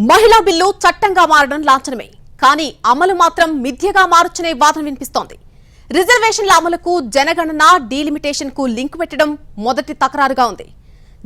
మహిళా బిల్లు చట్టంగా మారడం లాంఛనమే, కానీ అమలు మాత్రం మిథ్యగా మారుచునే వాదన వినిపిస్తోంది. రిజర్వేషన్ల అమలుకు జనగణన డీలిమిటేషన్ కు లింక్ పెట్టడం మొదటి తకరారుగా ఉంది.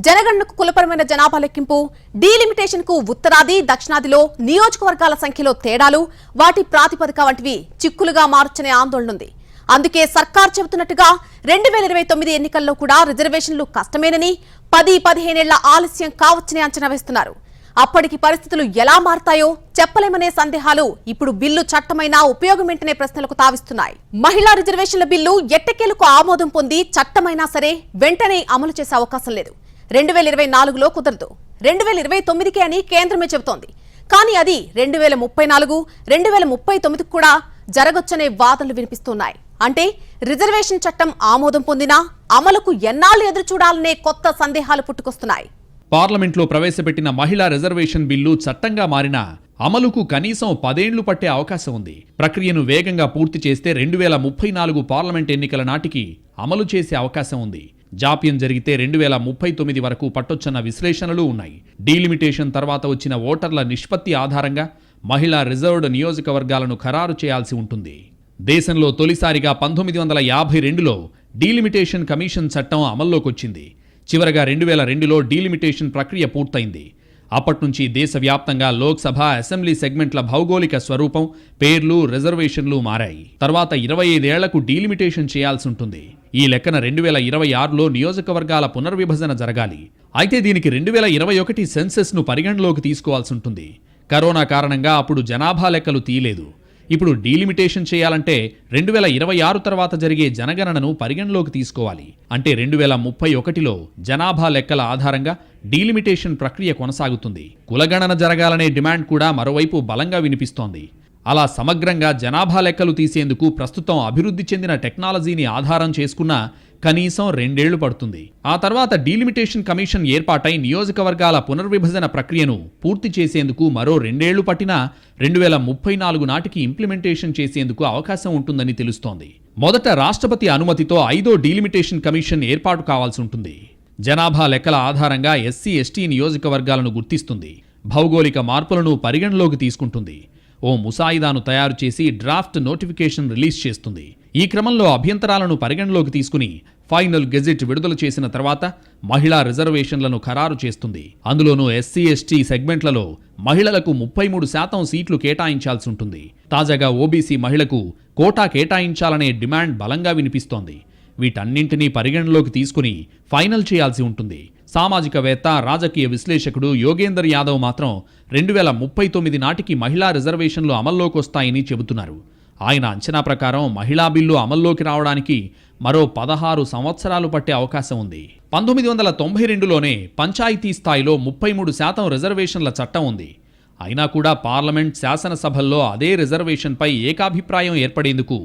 జనగణనకు కులపరమైన జనాభా లెక్కింపు, డీలిమిటేషన్ కు ఉత్తరాది దక్షిణాదిలో నియోజకవర్గాల సంఖ్యలో తేడాలు, వాటి ప్రాతిపదిక వంటివి చిక్కులుగా మార్చనే ఆందోళన ఉంది. అందుకే సర్కార్ చెబుతున్నట్టుగా 2029 ఎన్నికల్లో కూడా రిజర్వేషన్లు కష్టమేనని, 10-15 ఏళ్ల ఆలస్యం కావచ్చని అంచనా వేస్తున్నారు. అప్పటికి పరిస్థితులు ఎలా మారతాయో చెప్పలేమనే సందేహాలు ఇప్పుడు బిల్లు చట్టమైనా ఉపయోగమేంటనే ప్రశ్నలకు తావిస్తున్నాయి. మహిళా రిజర్వేషన్ల బిల్లు ఎట్టకేలకు ఆమోదం పొంది చట్టమైనా సరే వెంటనే అమలు చేసే అవకాశం లేదు. 2024లో కుదరదు, 2029కే అని కేంద్రమే చెబుతోంది. కానీ అది 2034, 2039కు కూడా జరగొచ్చనే వాదనలు వినిపిస్తున్నాయి. అంటే రిజర్వేషన్ చట్టం ఆమోదం పొందినా అమలుకు ఎన్నాళ్లు ఎదురు చూడాలనే కొత్త సందేహాలు పుట్టుకొస్తున్నాయి. పార్లమెంట్లో ప్రవేశపెట్టిన మహిళా రిజర్వేషన్ బిల్లు చట్టంగా మారినా అమలుకు కనీసం 10 ఏళ్లు పట్టే అవకాశం ఉంది. ప్రక్రియను వేగంగా పూర్తి చేస్తే 2034 పార్లమెంట్ ఎన్నికల నాటికి అమలు చేసే అవకాశం ఉంది. జాప్యం జరిగితే 2039 వరకు పట్టొచ్చన్న విశ్లేషణలు ఉన్నాయి. డీలిమిటేషన్ తర్వాత వచ్చిన ఓటర్ల నిష్పత్తి ఆధారంగా మహిళా రిజర్వ్డ్ నియోజకవర్గాలను ఖరారు చేయాల్సి ఉంటుంది. దేశంలో తొలిసారిగా 1952లో డీలిమిటేషన్ కమిషన్ చట్టం అమల్లోకొచ్చింది. చివరగా 2002లో డీలిమిటేషన్ ప్రక్రియ పూర్తయింది. అప్పట్నుంచి దేశవ్యాప్తంగా లోక్సభ, అసెంబ్లీ సెగ్మెంట్ల భౌగోళిక స్వరూపం, పేర్లు, రిజర్వేషన్లు మారాయి. తర్వాత 25 ఏళ్లకు డీలిమిటేషన్ చేయాల్సి ఉంటుంది. ఈ లెక్కన 2026లో నియోజకవర్గాల పునర్విభజన జరగాలి. అయితే దీనికి 2021 సెన్సెస్ను పరిగణలోకి తీసుకోవాల్సి ఉంటుంది. కరోనా కారణంగా అప్పుడు జనాభా లెక్కలు తీయలేదు. ఇప్పుడు డీలిమిటేషన్ చేయాలంటే 2026 తర్వాత జరిగే జనగణనను పరిగణలోకి తీసుకోవాలి. అంటే 2031లో జనాభా లెక్కల ఆధారంగా డీలిమిటేషన్ ప్రక్రియ కొనసాగుతుంది. కులగణన జరగాలనే డిమాండ్ కూడా మరోవైపు బలంగా వినిపిస్తోంది. అలా సమగ్రంగా జనాభా లెక్కలు తీసేందుకు ప్రస్తుతం అభివృద్ధి చెందిన టెక్నాలజీని ఆధారం చేసుకున్న కనీసం 2 ఏళ్లు పడుతుంది. ఆ తర్వాత డీలిమిటేషన్ కమిషన్ ఏర్పాటై నియోజకవర్గాల పునర్విభజన ప్రక్రియను పూర్తి చేసేందుకు మరో 2 ఏళ్లు పట్టినా 2034 నాటికి ఇంప్లిమెంటేషన్ చేసేందుకు అవకాశం ఉంటుందని తెలుస్తోంది. మొదట రాష్ట్రపతి అనుమతితో 5వ డీలిమిటేషన్ కమిషన్ ఏర్పాటు కావాల్సి ఉంటుంది. జనాభా లెక్కల ఆధారంగా ఎస్సీ, ఎస్టీ నియోజకవర్గాలను గుర్తిస్తుంది. భౌగోళిక మార్పులను పరిగణలోకి తీసుకుంటుంది. ఓ ముసాయిదాను తయారు చేసి డ్రాఫ్ట్ నోటిఫికేషన్ రిలీజ్ చేస్తుంది. ఈ క్రమంలో అభ్యంతరాలను పరిగణలోకి తీసుకుని ఫైనల్ గెజిట్ విడుదల చేసిన తర్వాత మహిళా రిజర్వేషన్లను ఖరారు చేస్తుంది. అందులోనూ ఎస్సీ, ఎస్టీ సెగ్మెంట్లలో మహిళలకు 33% సీట్లు కేటాయించాల్సి ఉంటుంది. తాజాగా ఓబీసీ మహిళకు కోటా కేటాయించాలనే డిమాండ్ బలంగా వినిపిస్తోంది. వీటన్నింటినీ పరిగణలోకి తీసుకుని ఫైనల్ చేయాల్సి ఉంటుంది. సామాజికవేత్త, రాజకీయ విశ్లేషకుడు యోగేందర్ యాదవ్ మాత్రం 2039 నాటికి మహిళా రిజర్వేషన్లు అమల్లోకొస్తాయని చెబుతున్నారు. ఆయన అంచనా ప్రకారం మహిళా బిల్లు అమల్లోకి రావడానికి మరో 16 సంవత్సరాలు పట్టే అవకాశం ఉంది. 1992లోనే పంచాయతీ స్థాయిలో 33% రిజర్వేషన్ల చట్టం ఉంది. అయినా కూడా పార్లమెంట్, శాసనసభల్లో అదే రిజర్వేషన్పై ఏకాభిప్రాయం ఏర్పడేందుకు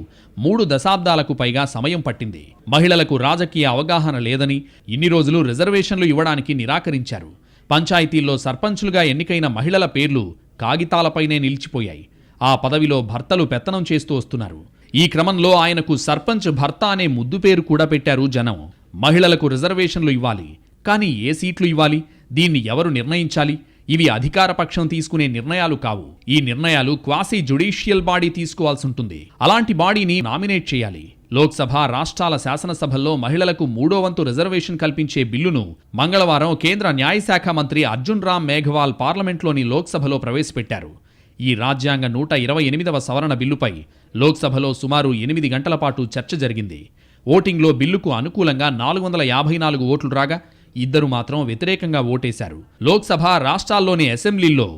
3 దశాబ్దాలకు పైగా సమయం పట్టింది. మహిళలకు రాజకీయ అవగాహన లేదని ఇన్ని రోజులు రిజర్వేషన్లు ఇవ్వడానికి నిరాకరించారు. పంచాయతీల్లో సర్పంచులుగా ఎన్నికైన మహిళల పేర్లు కాగితాలపైనే నిలిచిపోయాయి. ఆ పదవిలో భర్తలు పెత్తనం చేస్తూ వస్తున్నారు. ఈ క్రమంలో ఆయనకు సర్పంచ్ భర్త అనే ముద్దు పేరు కూడా పెట్టారు జనం. మహిళలకు రిజర్వేషన్లు ఇవ్వాలి, కానీ ఏ సీట్లు ఇవ్వాలి, దీన్ని ఎవరు నిర్ణయించాలి? ఇవి అధికార పక్షం తీసుకునే నిర్ణయాలు కావు. ఈ నిర్ణయాలు క్వాసీ జ్యుడిషియల్ బాడీ తీసుకోవాల్సి ఉంటుంది. అలాంటి బాడీని నామినేట్ చేయాలి. లోక్సభ, రాష్ట్రాల శాసనసభల్లో మహిళలకు 3వ వంతు రిజర్వేషన్ కల్పించే బిల్లును మంగళవారం కేంద్ర న్యాయశాఖ మంత్రి అర్జున్ రామ్ మేఘవాల్ పార్లమెంట్లోని లోక్సభలో ప్రవేశపెట్టారు. ఈ రాజ్యాంగ 128వ సవరణ బిల్లుపై లోక్సభలో సుమారు 8 గంటల పాటు చర్చ జరిగింది. ఓటింగ్లో బిల్లుకు అనుకూలంగా 454 ఓట్లు రాగా 2 మాత్రం వ్యతిరేకంగా ఓటేశారు. లోక్సభ, రాష్ట్రాల్లోని అసెంబ్లీల్లో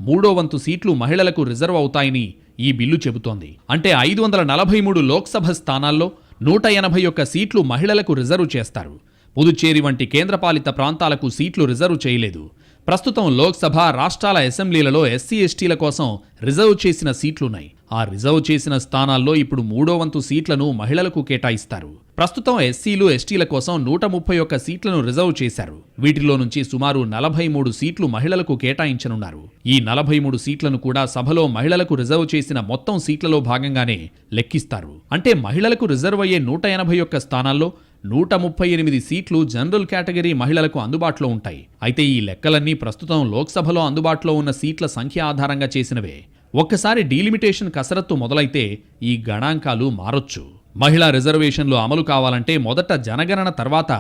3వ వంతు సీట్లు మహిళలకు రిజర్వ్ అవుతాయని ఈ బిల్లు చెబుతోంది. అంటే 543 లోక్సభ స్థానాల్లో 181 సీట్లు మహిళలకు రిజర్వ్ చేస్తారు. పుదుచ్చేరి వంటి కేంద్రపాలిత ప్రాంతాలకు సీట్లు రిజర్వ్ చేయలేదు. ప్రస్తుతం లోక్సభ, రాష్ట్రాల అసెంబ్లీలలో ఎస్సీ, ఎస్టీల కోసం రిజర్వ్ చేసిన సీట్లున్నాయి. ఆ రిజర్వ్ చేసిన స్థానాల్లో ఇప్పుడు 3వ వంతు సీట్లను మహిళలకు కేటాయిస్తారు. ప్రస్తుతం ఎస్సీలు, ఎస్టీల కోసం 131 సీట్లను రిజర్వ్ చేశారు. వీటిలో నుంచి సుమారు 43 సీట్లు మహిళలకు కేటాయించనున్నారు. ఈ 43 సీట్లను కూడా సభలో మహిళలకు రిజర్వ్ చేసిన మొత్తం సీట్లలో భాగంగానే లెక్కిస్తారు. అంటే మహిళలకు రిజర్వ్ అయ్యే 181 స్థానాల్లో 138 సీట్లు జనరల్ కేటగిరీ మహిళలకు అందుబాటులో ఉంటాయి. అయితే ఈ లెక్కలన్నీ ప్రస్తుతం లోక్సభలో అందుబాటులో ఉన్న సీట్ల సంఖ్య ఆధారంగా చేసినవే. ఒక్కసారి డీలిమిటేషన్ కసరత్తు మొదలైతే ఈ గణాంకాలు మారొచ్చు. మహిళా రిజర్వేషన్లు అమలు కావాలంటే మొదట జనగణన తర్వాత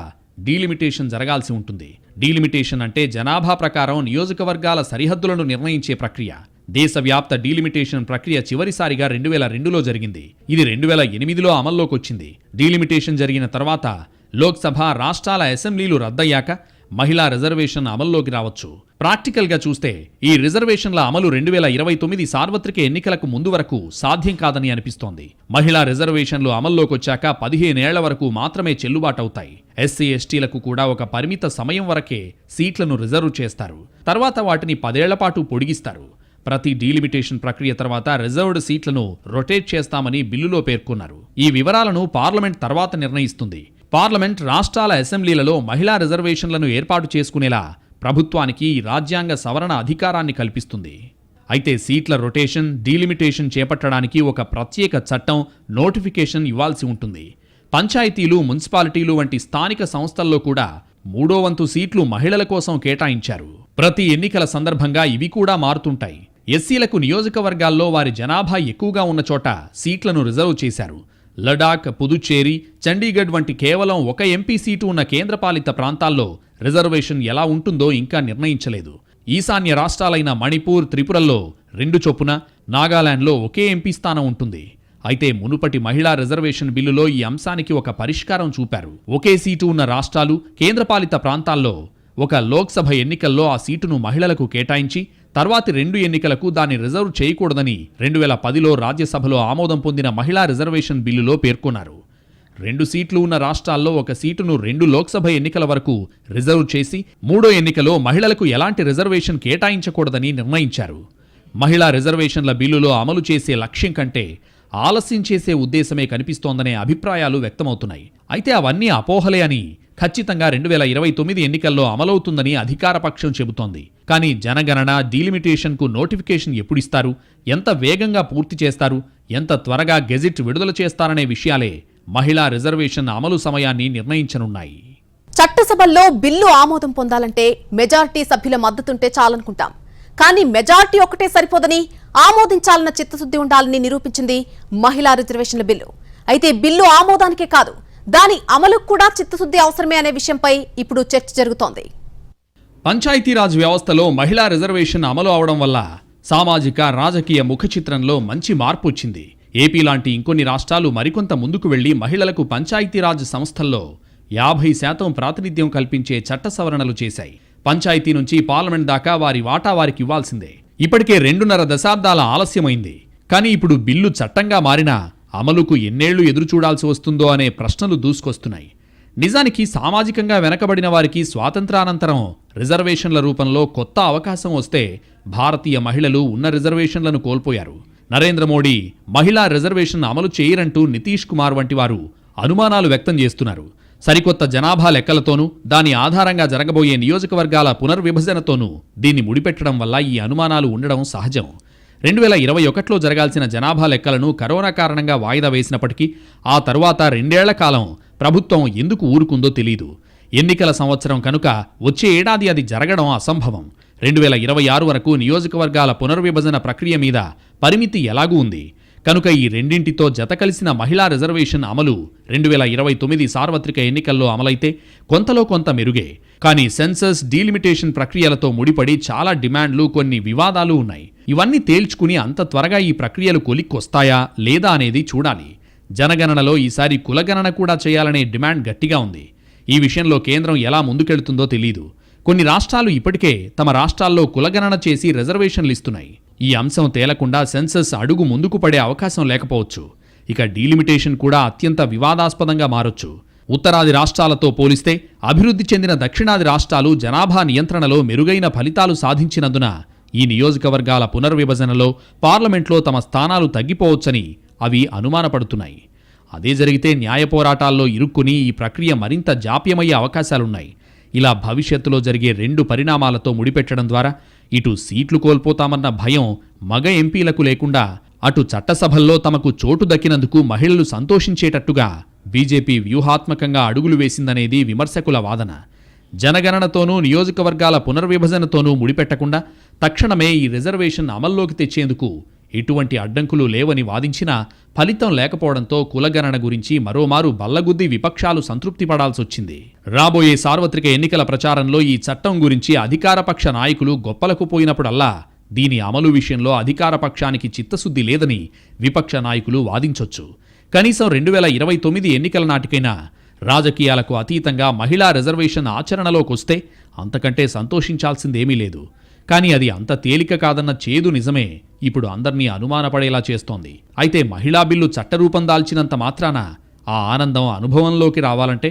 డీలిమిటేషన్ జరగాల్సి ఉంటుంది. డీలిమిటేషన్ అంటే జనాభా ప్రకారం నియోజకవర్గాల సరిహద్దులను నిర్ణయించే ప్రక్రియ. దేశవ్యాప్త డీలిమిటేషన్ ప్రక్రియ చివరిసారిగా 2002లో జరిగింది. ఇది 2008లో అమల్లోకొచ్చింది. డీలిమిటేషన్ జరిగిన తర్వాత లోక్సభ, రాష్ట్రాల అసెంబ్లీలు రద్దయ్యాక మహిళా రిజర్వేషన్ అమల్లోకి రావచ్చు. ప్రాక్టికల్గా చూస్తే ఈ రిజర్వేషన్ల అమలు 2029 సార్వత్రిక ఎన్నికలకు ముందు వరకు సాధ్యం కాదని అనిపిస్తోంది. మహిళా రిజర్వేషన్లు అమల్లోకొచ్చాక 15 ఏళ్ల వరకు మాత్రమే చెల్లుబాటవుతాయి. ఎస్సీ, ఎస్టీలకు కూడా ఒక పరిమిత సమయం వరకే సీట్లను రిజర్వ్ చేస్తారు. తర్వాత వాటిని 10 ఏళ్ల పాటు పొడిగిస్తారు. ప్రతి డీలిమిటేషన్ ప్రక్రియ తర్వాత రిజర్వ్డ్ సీట్లను రొటేట్ చేస్తామని బిల్లులో పేర్కొన్నారు. ఈ వివరాలను పార్లమెంట్ తర్వాత నిర్ణయిస్తుంది. పార్లమెంట్, రాష్ట్రాల అసెంబ్లీలలో మహిళా రిజర్వేషన్లను ఏర్పాటు చేసుకునేలా ప్రభుత్వానికి రాజ్యాంగ సవరణ అధికారాన్ని కల్పిస్తుంది. అయితే సీట్ల రొటేషన్, డీలిమిటేషన్ చేపట్టడానికి ఒక ప్రత్యేక చట్టం, నోటిఫికేషన్ ఇవ్వాల్సి ఉంటుంది. పంచాయతీలు, మున్సిపాలిటీలు వంటి స్థానిక సంస్థల్లో కూడా 3వ వంతు సీట్లు మహిళల కోసం కేటాయించారు. ప్రతి ఎన్నికల సందర్భంగా ఇవి కూడా మారుతుంటాయి. ఎస్సీలకు నియోజకవర్గాల్లో వారి జనాభా ఎక్కువగా ఉన్న చోట సీట్లను రిజర్వ్ చేశారు. లడాక్, పుదుచ్చేరి, చండీగఢ్ వంటి కేవలం ఒక ఎంపీ సీటు ఉన్న కేంద్రపాలిత ప్రాంతాల్లో రిజర్వేషన్ ఎలా ఉంటుందో ఇంకా నిర్ణయించలేదు. ఈశాన్య రాష్ట్రాలైన మణిపూర్, త్రిపురల్లో 2 చొప్పున, నాగాలాండ్లో ఒకే ఎంపీ స్థానం ఉంటుంది. అయితే మునుపటి మహిళా రిజర్వేషన్ బిల్లులో ఈ అంశానికి ఒక పరిష్కారం చూపారు. ఒకే సీటు ఉన్న రాష్ట్రాలు, కేంద్రపాలిత ప్రాంతాల్లో ఒక లోక్సభ ఎన్నికల్లో ఆ సీటును మహిళలకు కేటాయించి తర్వాతి 2 ఎన్నికలకు దాన్ని రిజర్వ్ చేయకూడదని 2010లో రాజ్యసభలో ఆమోదం పొందిన మహిళా రిజర్వేషన్ బిల్లులో పేర్కొన్నారు. 2 సీట్లు ఉన్న రాష్ట్రాల్లో ఒక సీటును 2 లోక్సభ ఎన్నికల వరకు రిజర్వ్ చేసి 3వ ఎన్నికలో మహిళలకు ఎలాంటి రిజర్వేషన్ కేటాయించకూడదని నిర్ణయించారు. మహిళా రిజర్వేషన్ల బిల్లులో అమలు చేసే లక్ష్యం కంటే ఆలస్యం చేసే ఉద్దేశమే కనిపిస్తోందనే అభిప్రాయాలు వ్యక్తమవుతున్నాయి. అయితే అవన్నీ అపోహలే అని ఖచ్చితంగా 2029 ఎన్నికల్లో అమలవుతుందని అధికారపక్షం చెబుతోంది. కానీ జనగణన, డీలిమిటేషన్కు నోటిఫికేషన్ ఎప్పుడిస్తారు, ఎంత వేగంగా పూర్తి చేస్తారు, ఎంత త్వరగా గెజిట్ విడుదల చేస్తారనే విషయాలే మహిళా రిజర్వేషన్ అమలు సమయాన్ని నిర్ణయించనున్నాయి. చట్టసభల్లో బిల్లు ఆమోదం పొందాలంటే మెజారిటీ సభ్యుల మద్దతుంటే చాలనుకుంటాం. కానీ మెజారిటీ ఒక్కటే సరిపోదని, ఆమోదించాలన్న చిత్తశుద్ధి ఉండాలని నిరూపించింది మహిళా రిజర్వేషన్ల బిల్లు. అయితే బిల్లు ఆమోదానికే కాదు, దాని అమలుకు కూడా చిత్తశుద్ధి అవసరమే అనే విషయంపై ఇప్పుడు చర్చ జరుగుతోంది. పంచాయతీరాజ్ వ్యవస్థలో మహిళా రిజర్వేషన్ అమలు అవడం వల్ల సామాజిక, రాజకీయ ముఖ చిత్రంలో మంచి మార్పు వచ్చింది. ఏపీ లాంటి ఇంకొన్ని రాష్ట్రాలు మరికొంత ముందుకు వెళ్లి మహిళలకు పంచాయతీరాజ్ సంస్థల్లో 50% ప్రాతినిధ్యం కల్పించే చట్ట సవరణలు చేశాయి. పంచాయతీ నుంచి పార్లమెంట్ దాకా వారి వాటా వారికి ఇవ్వాల్సిందే. ఇప్పటికే 2.5 దశాబ్దాల ఆలస్యమైంది. కానీ ఇప్పుడు బిల్లు చట్టంగా మారినా అమలుకు ఎన్నేళ్లు ఎదురుచూడాల్సి వస్తుందో అనే ప్రశ్నలు దూసుకొస్తున్నాయి. నిజానికి సామాజికంగా వెనకబడిన వారికి స్వాతంత్రానంతరం రిజర్వేషన్ల రూపంలో కొత్త అవకాశం వస్తే భారతీయ మహిళలు ఉన్న రిజర్వేషన్లను కోల్పోయారు. నరేంద్ర మోడీ మహిళా రిజర్వేషన్ అమలు చేయరంటూ నితీష్ కుమార్ వంటి వారు అనుమానాలు వ్యక్తం చేస్తున్నారు. సరికొత్త జనాభా లెక్కలతోనూ దాని ఆధారంగా జరగబోయే నియోజకవర్గాల పునర్విభజనతోనూ దీన్ని ముడిపెట్టడం వల్ల ఈ అనుమానాలు ఉండడం సహజం. 2021లో జరగాల్సిన జనాభా లెక్కలను కరోనా కారణంగా వాయిదా వేసినప్పటికీ ఆ తరువాత 2 ఏళ్ల కాలం ప్రభుత్వం ఎందుకు ఊరుకుందో తెలీదు. ఎన్నికల సంవత్సరం కనుక వచ్చే ఏడాది అది జరగడం అసంభవం. 2026 వరకు నియోజకవర్గాల పునర్విభజన ప్రక్రియ మీద పరిమితి ఎలాగూ ఉంది. కనుక ఈ రెండింటితో జత కలిసిన మహిళా రిజర్వేషన్ అమలు 2029 సార్వత్రిక ఎన్నికల్లో అమలైతే కొంతలో కొంత మెరుగే. కానీ సెన్సస్, డీలిమిటేషన్ ప్రక్రియలతో ముడిపడి చాలా డిమాండ్లు, కొన్ని వివాదాలు ఉన్నాయి. ఇవన్నీ తేల్చుకుని అంత త్వరగా ఈ ప్రక్రియలు కొలిక్కొస్తాయా లేదా అనేది చూడాలి. జనగణనలో ఈసారి కులగణన కూడా చేయాలనే డిమాండ్ గట్టిగా ఉంది. ఈ విషయంలో కేంద్రం ఎలా ముందుకెళ్తుందో తెలీదు. కొన్ని రాష్ట్రాలు ఇప్పటికే తమ రాష్ట్రాల్లో కులగణన చేసి రిజర్వేషన్లు ఇస్తున్నాయి. ఈ అంశం తేలకుండా సెన్సస్ అడుగు ముందుకు పడే అవకాశం లేకపోవచ్చు. ఇక డీలిమిటేషన్ కూడా అత్యంత వివాదాస్పదంగా మారొచ్చు. ఉత్తరాది రాష్ట్రాలతో పోలిస్తే అభివృద్ధి చెందిన దక్షిణాది రాష్ట్రాలు జనాభా నియంత్రణలో మెరుగైన ఫలితాలు సాధించినందున ఈ నియోజకవర్గాల పునర్విభజనలో పార్లమెంట్లో తమ స్థానాలు తగ్గిపోవచ్చని అవి అనుమానపడుతున్నాయి. అదే జరిగితే న్యాయ పోరాటాల్లో ఇరుక్కుని ఈ ప్రక్రియ మరింత జాప్యమయ్యే అవకాశాలున్నాయి. ఇలా భవిష్యత్తులో జరిగే 2 పరిణామాలతో ముడిపెట్టడం ద్వారా ఇటు సీట్లు కోల్పోతామన్న భయం మగ ఎంపీలకు లేకుండా అటు చట్టసభల్లో తమకు చోటు దక్కినందుకు మహిళలు సంతోషించేటట్టుగా బీజేపీ వ్యూహాత్మకంగా అడుగులు వేసిందనేది విమర్శకుల వాదన. జనగణనతోనూ నియోజకవర్గాల పునర్విభజనతోనూ ముడిపెట్టకుండా తక్షణమే ఈ రిజర్వేషన్ అమల్లోకి తెచ్చేందుకు ఎటువంటి అడ్డంకులు లేవని వాదించినా ఫలితం లేకపోవడంతో కులగణన గురించి మరోమారు బల్లగుద్ది విపక్షాలు సంతృప్తి పడాల్సొచ్చింది. రాబోయే సార్వత్రిక ఎన్నికల ప్రచారంలో ఈ చట్టం గురించి అధికారపక్ష నాయకులు గొప్పలకు పోయినప్పుడల్లా దీని అమలు విషయంలో అధికారపక్షానికి చిత్తశుద్ధి లేదని విపక్ష నాయకులు వాదించొచ్చు. కనీసం 2029 ఎన్నికల నాటికైనా రాజకీయాలకు అతీతంగా మహిళా రిజర్వేషన్ ఆచరణలోకొస్తే అంతకంటే సంతోషించాల్సిందేమీ లేదు. కానీ అది అంత తేలిక కాదన్న చేదు నిజమే ఇప్పుడు అందర్నీ అనుమానపడేలా చేస్తోంది. అయితే మహిళా బిల్లు చట్టరూపం దాల్చినంత మాత్రాన ఆ ఆనందం అనుభవంలోకి రావాలంటే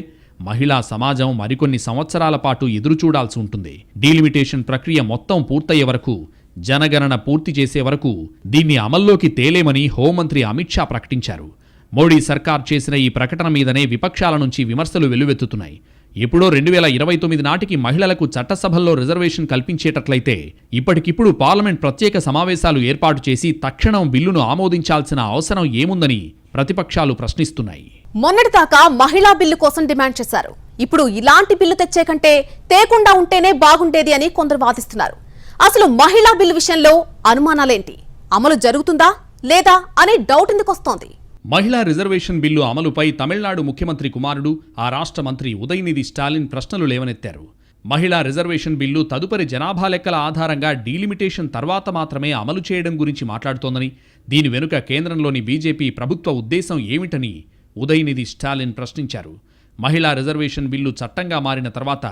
మహిళా సమాజం మరికొన్ని సంవత్సరాల పాటు ఎదురుచూడాల్సి ఉంటుంది. డీలిమిటేషన్ ప్రక్రియ మొత్తం పూర్తయ్యే వరకు, జనగణన పూర్తి చేసే వరకు దీన్ని అమల్లోకి తేలేమని హోంమంత్రి అమిత్ షా ప్రకటించారు. మోడీ సర్కార్ చేసిన ఈ ప్రకటన మీదనే విపక్షాల నుంచి విమర్శలు వెల్లువెత్తుతున్నాయి. ఎప్పుడో 2029 నాటికి మహిళలకు చట్టసభల్లో రిజర్వేషన్ కల్పించేటట్లయితే ఇప్పటికిప్పుడు పార్లమెంట్ ప్రత్యేక సమావేశాలు ఏర్పాటు చేసి తక్షణం బిల్లును ఆమోదించాల్సిన అవసరం ఏముందని ప్రతిపక్షాలు ప్రశ్నిస్తున్నాయి. మొన్నటిదాకా మహిళా బిల్లు కోసం డిమాండ్ చేశారు. ఇప్పుడు ఇలాంటి బిల్లు తెచ్చే కంటే తేకుండా ఉంటేనే బాగుండేది అని కొందరు వాదిస్తున్నారు. అసలు మహిళా బిల్లు విషయంలో అనుమానాలేంటి? అమలు జరుగుతుందా లేదా అనే డౌట్ ఎందుకొస్తోంది? మహిళా రిజర్వేషన్ బిల్లు అమలుపై తమిళనాడు ముఖ్యమంత్రి కుమారుడు, ఆ రాష్ట్ర మంత్రి ఉదయనిధి స్టాలిన్ ప్రశ్నలు లేవనెత్తారు. మహిళా రిజర్వేషన్ బిల్లు తదుపరి జనాభా లెక్కల ఆధారంగా డీలిమిటేషన్ తర్వాత మాత్రమే అమలు చేయడం గురించి మాట్లాడుతోందని, దీని వెనుక కేంద్రంలోని బీజేపీ ప్రభుత్వ ఉద్దేశం ఏమిటని ఉదయనిధి స్టాలిన్ ప్రశ్నించారు. మహిళా రిజర్వేషన్ బిల్లు చట్టంగా మారిన తర్వాత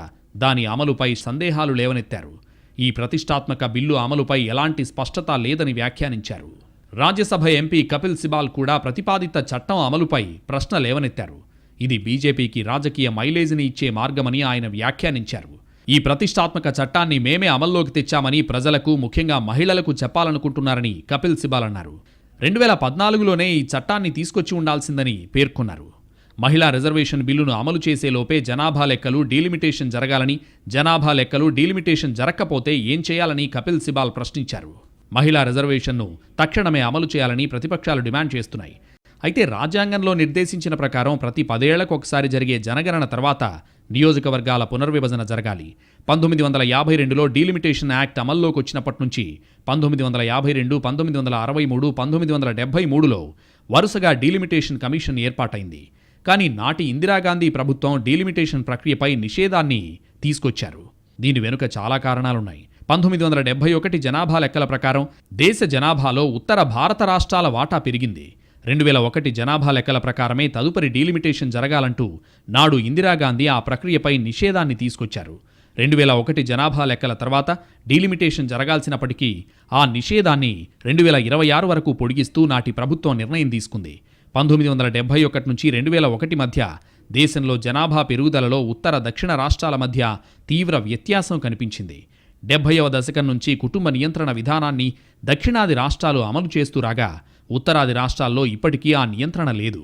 దాని అమలుపై సందేహాలు లేవనెత్తారు. ఈ ప్రతిష్టాత్మక బిల్లు అమలుపై ఎలాంటి స్పష్టత లేదని వ్యాఖ్యానించారు. రాజ్యసభ ఎంపీ కపిల్ సిబాల్ కూడా ప్రతిపాదిత చట్టం అమలుపై ప్రశ్న లేవనెత్తారు. ఇది బీజేపీకి రాజకీయ మైలేజీని ఇచ్చే మార్గమని ఆయన వ్యాఖ్యానించారు. ఈ ప్రతిష్టాత్మక చట్టాన్ని మేమే అమల్లోకి తెచ్చామని ప్రజలకు, ముఖ్యంగా మహిళలకు చెప్పాలనుకుంటున్నారని కపిల్ సిబాల్ అన్నారు. 2014లోనే ఈ చట్టాన్ని తీసుకొచ్చి ఉండాల్సిందని పేర్కొన్నారు. మహిళా రిజర్వేషన్ బిల్లును అమలు చేసేలోపే జనాభా లెక్కలు, డీలిమిటేషన్ జరగాలని, జనాభా లెక్కలు, డీలిమిటేషన్ జరగకపోతే ఏం చేయాలని కపిల్ సిబాల్ ప్రశ్నించారు. మహిళా రిజర్వేషన్ను తక్షణమే అమలు చేయాలని ప్రతిపక్షాలు డిమాండ్ చేస్తున్నాయి. అయితే రాజ్యాంగంలో నిర్దేశించిన ప్రకారం ప్రతి 10 ఏళ్లకు ఒకసారి జరిగే జనగణన తర్వాత నియోజకవర్గాల పునర్విభజన జరగాలి. 1952లో డీలిమిటేషన్ యాక్ట్ అమల్లోకి వచ్చినప్పటి నుంచి 1952, 1963, 1973లో వరుసగా డీలిమిటేషన్ కమిషన్ ఏర్పాటైంది. కానీ నాటి ఇందిరాగాంధీ ప్రభుత్వం డీలిమిటేషన్ ప్రక్రియపై నిషేధాన్ని తీసుకొచ్చారు. దీని వెనుక చాలా కారణాలున్నాయి. 1971 జనాభా లెక్కల ప్రకారం దేశ జనాభాలో ఉత్తర భారత రాష్ట్రాల వాటా పెరిగింది. 2001 జనాభా లెక్కల ప్రకారమే తదుపరి డీలిమిటేషన్ జరగాలంటూ నాడు ఇందిరాగాంధీ ఆ ప్రక్రియపై నిషేధాన్ని తీసుకొచ్చారు. 2001 జనాభా లెక్కల తర్వాత డీలిమిటేషన్ జరగాల్సినప్పటికీ ఆ నిషేధాన్ని 2026 వరకు పొడిగిస్తూ నాటి ప్రభుత్వం నిర్ణయం తీసుకుంది. 1971 నుంచి 2001 మధ్య దేశంలో జనాభా పెరుగుదలలో ఉత్తర, దక్షిణ రాష్ట్రాల మధ్య తీవ్ర వ్యత్యాసం కనిపించింది. 70వ దశకం నుంచి కుటుంబ నియంత్రణ విధానాన్ని దక్షిణాది రాష్ట్రాలు అమలు చేస్తూ రాగా ఉత్తరాది రాష్ట్రాల్లో ఇప్పటికీ ఆ నియంత్రణ లేదు.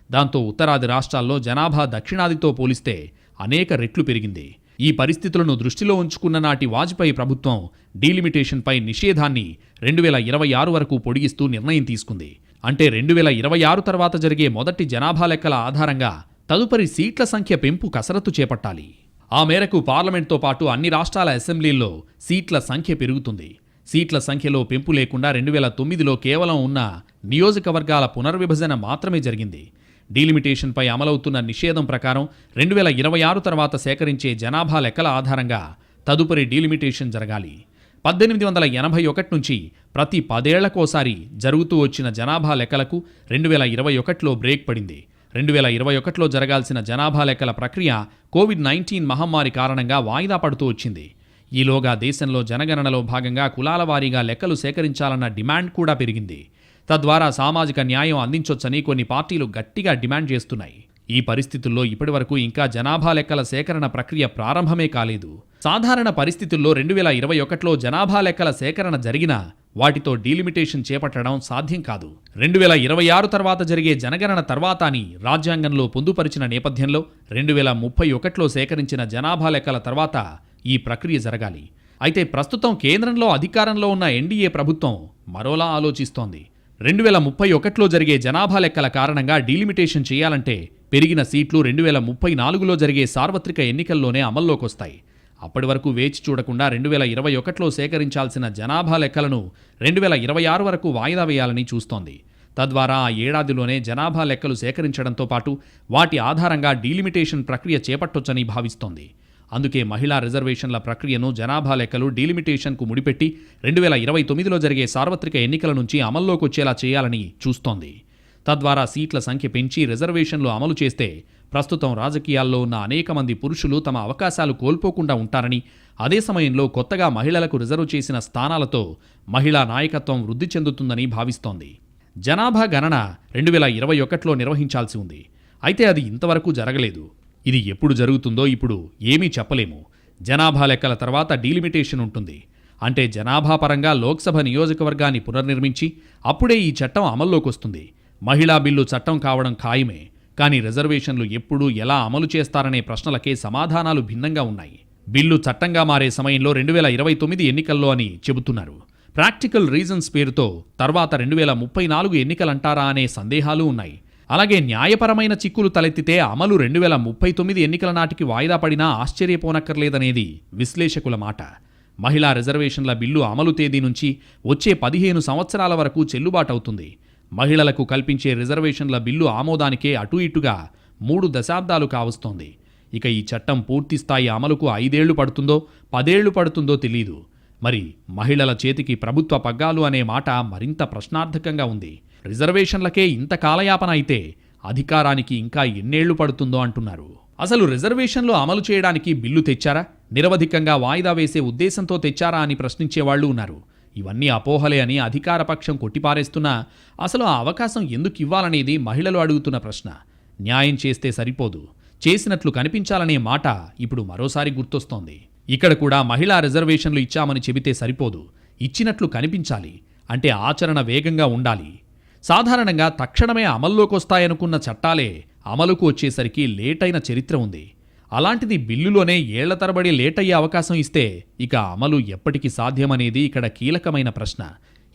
దాంతో ఉత్తరాది రాష్ట్రాల్లో జనాభా దక్షిణాదితో పోలిస్తే అనేక రెట్లు పెరిగింది. ఈ పరిస్థితులను దృష్టిలో ఉంచుకున్న నాటి వాజ్పేయి ప్రభుత్వం డీలిమిటేషన్పై నిషేధాన్ని 2026 వరకు పొడిగిస్తూ నిర్ణయం తీసుకుంది. అంటే 2026 తర్వాత జరిగే మొదటి జనాభా లెక్కల ఆధారంగా తదుపరి సీట్ల సంఖ్య పెంపు కసరత్తు చేపట్టాలి. ఆ మేరకు పార్లమెంట్తో పాటు అన్ని రాష్ట్రాల అసెంబ్లీల్లో సీట్ల సంఖ్య పెరుగుతుంది. సీట్ల సంఖ్యలో పెంపు లేకుండా 2009లో కేవలం ఉన్న నియోజకవర్గాల పునర్విభజన మాత్రమే జరిగింది. డీలిమిటేషన్పై అమలవుతున్న నిషేధం ప్రకారం 2026 తర్వాత సేకరించే జనాభా లెక్కల ఆధారంగా తదుపరి డీలిమిటేషన్ జరగాలి. 1881 నుంచి ప్రతి 10 ఏళ్లకోసారి జరుగుతూ వచ్చిన జనాభా లెక్కలకు 2021లో బ్రేక్ పడింది. 2021లో జరగాల్సిన జనాభా లెక్కల ప్రక్రియ కోవిడ్-19 మహమ్మారి కారణంగా వాయిదా పడుతూ వచ్చింది. ఈలోగా దేశంలో జనగణనలో భాగంగా కులాల వారీగా లెక్కలు సేకరించాలన్న డిమాండ్ కూడా పెరిగింది. తద్వారా సామాజిక న్యాయం అందించొచ్చని కొన్ని పార్టీలు గట్టిగా డిమాండ్ చేస్తున్నాయి. ఈ పరిస్థితుల్లో ఇప్పటివరకు ఇంకా జనాభా లెక్కల సేకరణ ప్రక్రియ ప్రారంభమే కాలేదు. సాధారణ పరిస్థితుల్లో 2021లో జనాభా లెక్కల సేకరణ జరిగినా వాటితో డీలిమిటేషన్ చేపట్టడం సాధ్యం కాదు. 2026 తర్వాత జరిగే జనగణన తర్వాత అని రాజ్యాంగంలో పొందుపరిచిన నేపథ్యంలో 2031లో సేకరించిన జనాభా లెక్కల తర్వాత ఈ ప్రక్రియ జరగాలి. అయితే ప్రస్తుతం కేంద్రంలో అధికారంలో ఉన్న ఎన్డీఏ ప్రభుత్వం మరోలా ఆలోచిస్తోంది. 2031లో జరిగే జనాభా లెక్కల కారణంగా డీలిమిటేషన్ చేయాలంటే పెరిగిన సీట్లు 2034లో జరిగే సార్వత్రిక ఎన్నికల్లోనే అమల్లోకొస్తాయి. అప్పటి వరకు వేచి చూడకుండా 2021లో సేకరించాల్సిన జనాభా లెక్కలను 2026 వరకు వాయిదా వేయాలని చూస్తోంది. తద్వారా ఆ ఏడాదిలోనే జనాభా లెక్కలు సేకరించడంతో పాటు వాటి ఆధారంగా డీలిమిటేషన్ ప్రక్రియ చేపట్టొచ్చని భావిస్తోంది. అందుకే మహిళా రిజర్వేషన్ల ప్రక్రియను జనాభా లెక్కలు డీలిమిటేషన్కు ముడిపెట్టి 2029లో జరిగే సార్వత్రిక ఎన్నికల నుంచి అమల్లోకొచ్చేలా చేయాలని చూస్తోంది. తద్వారా సీట్ల సంఖ్య పెంచి రిజర్వేషన్లు అమలు చేస్తే ప్రస్తుతం రాజకీయాల్లో ఉన్న అనేక మంది పురుషులు తమ అవకాశాలు కోల్పోకుండా ఉంటారని, అదే సమయంలో కొత్తగా మహిళలకు రిజర్వ్ చేసిన స్థానాలతో మహిళా నాయకత్వం వృద్ధి చెందుతుందని భావిస్తోంది. జనాభా గణన 2021లో నిర్వహించాల్సి ఉంది. అయితే అది ఇంతవరకు జరగలేదు. ఇది ఎప్పుడు జరుగుతుందో ఇప్పుడు ఏమీ చెప్పలేము. జనాభా లెక్కల తర్వాత డీలిమిటేషన్ ఉంటుంది. అంటే జనాభా పరంగా లోక్సభ నియోజకవర్గాన్ని పునర్నిర్మించి అప్పుడే ఈ చట్టం అమల్లోకొస్తుంది. మహిళా బిల్లు చట్టం కావడం ఖాయమే. కానీ రిజర్వేషన్లు ఎప్పుడు ఎలా అమలు చేస్తారనే ప్రశ్నలకే సమాధానాలు భిన్నంగా ఉన్నాయి. బిల్లు చట్టంగా మారే సమయంలో 2029 ఎన్నికల్లో అని చెబుతున్నారు. ప్రాక్టికల్ రీజన్స్ పేరుతో తర్వాత 2034 ఎన్నికలంటారా అనే సందేహాలు ఉన్నాయి. అలాగే న్యాయపరమైన చిక్కులు తలెత్తితే అమలు 2039 ఎన్నికల నాటికి వాయిదా పడినా ఆశ్చర్యపోనక్కర్లేదనేది విశ్లేషకుల మాట. మహిళా రిజర్వేషన్ల బిల్లు అమలు తేదీ నుంచి వచ్చే 15 సంవత్సరాల వరకు చెల్లుబాటవుతుంది. మహిళలకు కల్పించే రిజర్వేషన్ల బిల్లు ఆమోదానికే అటు ఇటుగా 3 దశాబ్దాలు కావస్తోంది. ఇక ఈ చట్టం పూర్తిస్థాయి అమలుకు 5 ఏళ్లు పడుతుందో 10 ఏళ్లు పడుతుందో తెలీదు. మరి మహిళల చేతికి ప్రభుత్వ పగ్గాలు అనే మాట మరింత ప్రశ్నార్థకంగా ఉంది. రిజర్వేషన్లకే ఇంత కాలయాపన అయితే అధికారానికి ఇంకా ఎన్నేళ్లు పడుతుందో అంటున్నారు. అసలు రిజర్వేషన్లు అమలు చేయడానికి బిల్లు తెచ్చారా, నిరవధికంగా వాయిదా వేసే ఉద్దేశంతో తెచ్చారా అని ప్రశ్నించేవాళ్లు ఉన్నారు. ఇవన్నీ అపోహలే అని అధికార పక్షం కొట్టిపారేస్తున్నా అసలు ఆ అవకాశం ఎందుకు ఇవ్వాలనేది మహిళలు అడుగుతున్న ప్రశ్న. న్యాయం చేస్తే సరిపోదు, చేసినట్లు కనిపించాలనే మాట ఇప్పుడు మరోసారి గుర్తొస్తోంది. ఇక్కడ కూడా మహిళా రిజర్వేషన్లు ఇచ్చామని చెబితే సరిపోదు, ఇచ్చినట్లు కనిపించాలి. అంటే ఆచరణ వేగంగా ఉండాలి. సాధారణంగా తక్షణమే అమల్లోకొస్తాయనుకున్న చట్టాలే అమలుకు వచ్చేసరికి లేటైన చరిత్ర ఉంది. అలాంటిది బిల్లులోనే ఏళ్ల తరబడి లేటయ్యే అవకాశం ఇస్తే ఇక అమలు ఎప్పటికి సాధ్యమనేది ఇక్కడ కీలకమైన ప్రశ్న.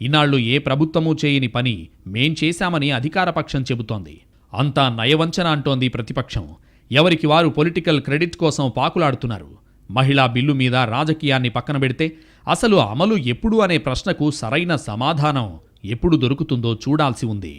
ఇన్నాళ్లు ఏ ప్రభుత్వమూ చేయని పని మేం చేశామని అధికారపక్షం చెబుతోంది. అంతా నయవంచన అంటోంది ప్రతిపక్షం. ఎవరికి వారు పొలిటికల్ క్రెడిట్ కోసం పాకులాడుతున్నారు. మహిళా బిల్లు మీద రాజకీయాన్ని పక్కన పెడితే అసలు అమలు ఎప్పుడు అనే ప్రశ్నకు సరైన సమాధానం ఎప్పుడు దొరుకుతుందో చూడాల్సి ఉంది.